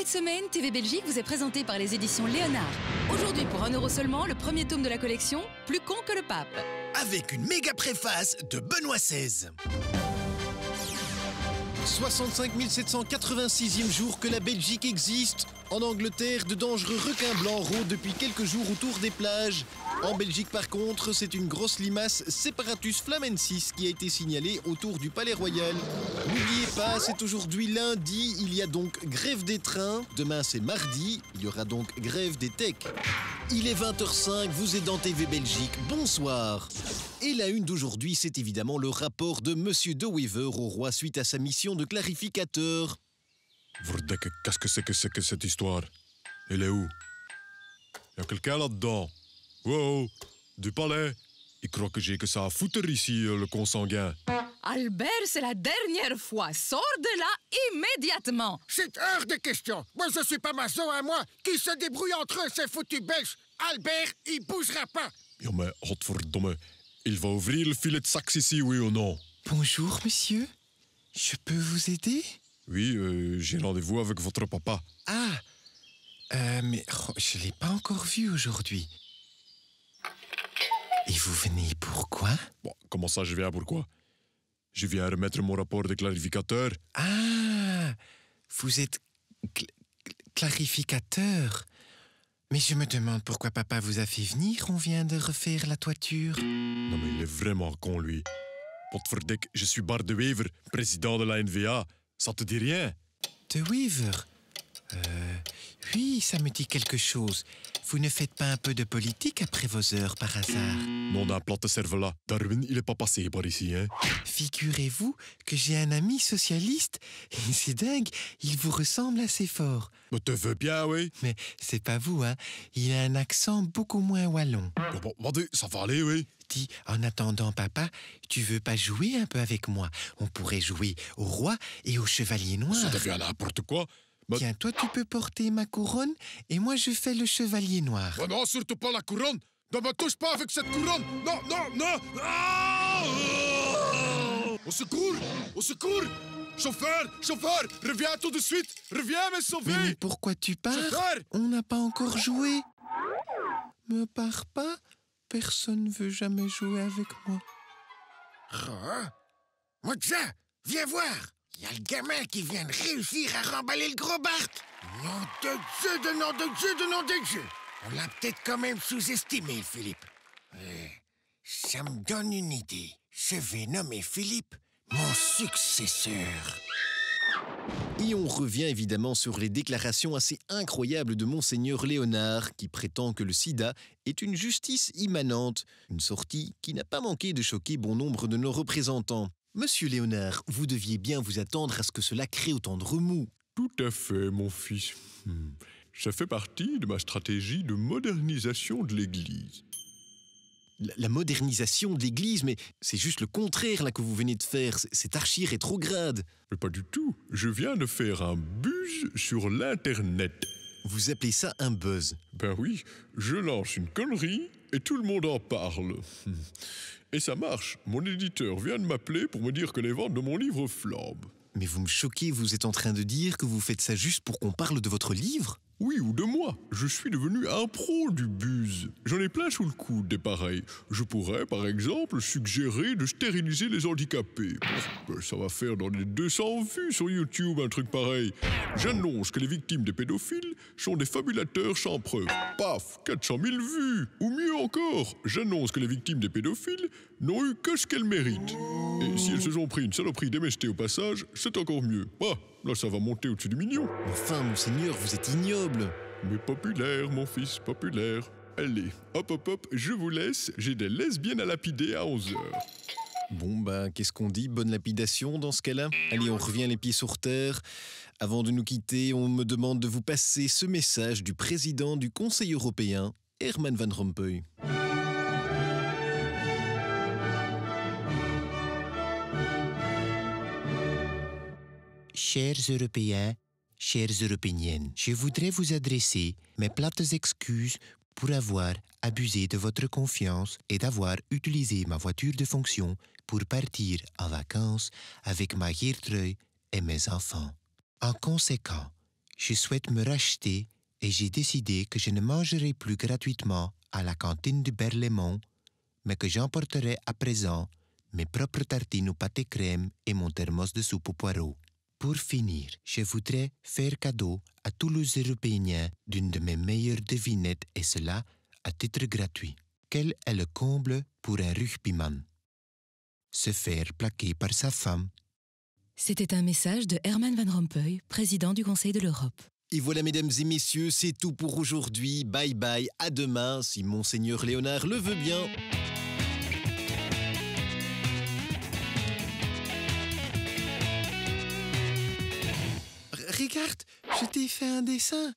semaine, TV Belgique vous est présenté par les éditions Léonard. Aujourd'hui, pour 1 € seulement, le premier tome de la collection, Plus con que le pape. Avec une méga préface de Benoît XVI. 65 786e jour que la Belgique existe. En Angleterre, de dangereux requins blancs rôdent depuis quelques jours autour des plages. En Belgique, par contre, c'est une grosse limace Separatus flamensis qui a été signalée autour du Palais Royal. N'oubliez pas, c'est aujourd'hui lundi, il y a donc grève des trains. Demain, c'est mardi, il y aura donc grève des techs. Il est 20h05, vous êtes dans TV Belgique, bonsoir. Et la une d'aujourd'hui, c'est évidemment le rapport de Monsieur De Wever au roi suite à sa mission de clarificateur. Verdikke, qu'est-ce que c'est que cette histoire? Elle est où? Il y a quelqu'un là-dedans. Wow, du palais. Il croit que j'ai que ça à foutre ici, le consanguin. Albert, c'est la dernière fois. Sors de là immédiatement. C'est hors de question. Moi, je suis pas maçon à moi. Qui se débrouille entre eux, ces foutus Belges. Albert, il bougera pas. Ja, mais godverdomme. Il va ouvrir le filet de saxe ici, oui ou non? Bonjour, monsieur. Je peux vous aider? Oui, j'ai rendez-vous avec votre papa. Ah, mais je ne l'ai pas encore vu aujourd'hui. Et vous venez pourquoi? Bon, comment ça, je viens pourquoi? Je viens remettre mon rapport de clarificateur. Ah, vous êtes clarificateur. Mais je me demande pourquoi papa vous a fait venir. On vient de refaire la toiture. Non, mais il est vraiment con, lui. Potverdik, je suis Bart De Wever, président de la NVA. Ça te dit rien? De Wever? Oui, ça me dit quelque chose. Vous ne faites pas un peu de politique après vos heures, par hasard? Non, d'un plate cerveau-là. Darwin, il est pas passé par ici, hein? Figurez-vous que j'ai un ami socialiste, et c'est dingue, il vous ressemble assez fort. Mais te veux bien, oui? Mais c'est pas vous, hein? Il a un accent beaucoup moins wallon. Bon, ça va aller, oui. Dis, en attendant, papa, tu veux pas jouer un peu avec moi? On pourrait jouer au roi et au chevalier noir. Ça devient n'importe quoi. Tiens, toi, tu peux porter ma couronne et moi, je fais le chevalier noir. Oh non, surtout pas la couronne. Ne me touche pas avec cette couronne. Non, non, non. Ah! Au secours! Au secours! Chauffeur! Chauffeur! Reviens tout de suite! Reviens me sauver! Mais pourquoi tu pars? Chauffeur! On n'a pas encore joué. Me pars pas. Personne ne veut jamais jouer avec moi. Ah, Moutza, viens voir. Il y a le gamin qui vient de réussir à remballer le gros Bart. Nom de Dieu, de nom de Dieu, de nom de Dieu. On l'a peut-être quand même sous-estimé, Philippe. Ça me donne une idée. Je vais nommer Philippe mon successeur. Et on revient évidemment sur les déclarations assez incroyables de Monseigneur Léonard, qui prétend que le sida est une justice immanente, une sortie qui n'a pas manqué de choquer bon nombre de nos représentants. Monsieur Léonard, vous deviez bien vous attendre à ce que cela crée autant de remous. Tout à fait, mon fils. Ça fait partie de ma stratégie de modernisation de l'Église. La modernisation de l'Église, mais c'est juste le contraire là que vous venez de faire. C'est archi rétrograde. Mais pas du tout. Je viens de faire un buzz sur l'Internet. Vous appelez ça un buzz? Ben oui, je lance une connerie et tout le monde en parle. Et ça marche. Mon éditeur vient de m'appeler pour me dire que les ventes de mon livre flambent. Mais vous me choquez, vous êtes en train de dire que vous faites ça juste pour qu'on parle de votre livre? Oui, ou de moi. Je suis devenu un pro du buzz. J'en ai plein sous le coude des pareils. Je pourrais, par exemple, suggérer de stériliser les handicapés. Ben, ça va faire dans les 200 vues sur YouTube, un truc pareil. J'annonce que les victimes des pédophiles sont des fabulateurs sans preuve. Paf, 400 000 vues. Ou mieux encore, j'annonce que les victimes des pédophiles n'ont eu que ce qu'elles méritent. Et si elles se sont pris une saloperie d'MST au passage, c'est encore mieux. Ah, là ça va monter au-dessus du million. Enfin, monseigneur, vous êtes ignoble. Mais populaire, mon fils, populaire. Allez, hop, je vous laisse. J'ai des lesbiennes à lapider à 11h. Bon, qu'est-ce qu'on dit? Bonne lapidation dans ce cas-là? Allez, on revient les pieds sur terre. Avant de nous quitter, on me demande de vous passer ce message du président du Conseil européen, Herman Van Rompuy. Chers Européens, chères Européennes, je voudrais vous adresser mes plates excuses pour avoir abusé de votre confiance et d'avoir utilisé ma voiture de fonction pour partir en vacances avec ma Geertrui et mes enfants. En conséquent, je souhaite me racheter et j'ai décidé que je ne mangerai plus gratuitement à la cantine du Berlaymont, mais que j'emporterai à présent mes propres tartines au pâté crème et mon thermos de soupe aux poireaux. Pour finir, je voudrais faire cadeau à tous les Européens d'une de mes meilleures devinettes et cela à titre gratuit. Quel est le comble pour un rugbyman? Se faire plaquer par sa femme. C'était un message de Herman Van Rompuy, président du Conseil de l'Europe. Et voilà, mesdames et messieurs, c'est tout pour aujourd'hui. Bye bye, à demain, si Monseigneur Léonard le veut bien. Regarde, je t'ai fait un dessin.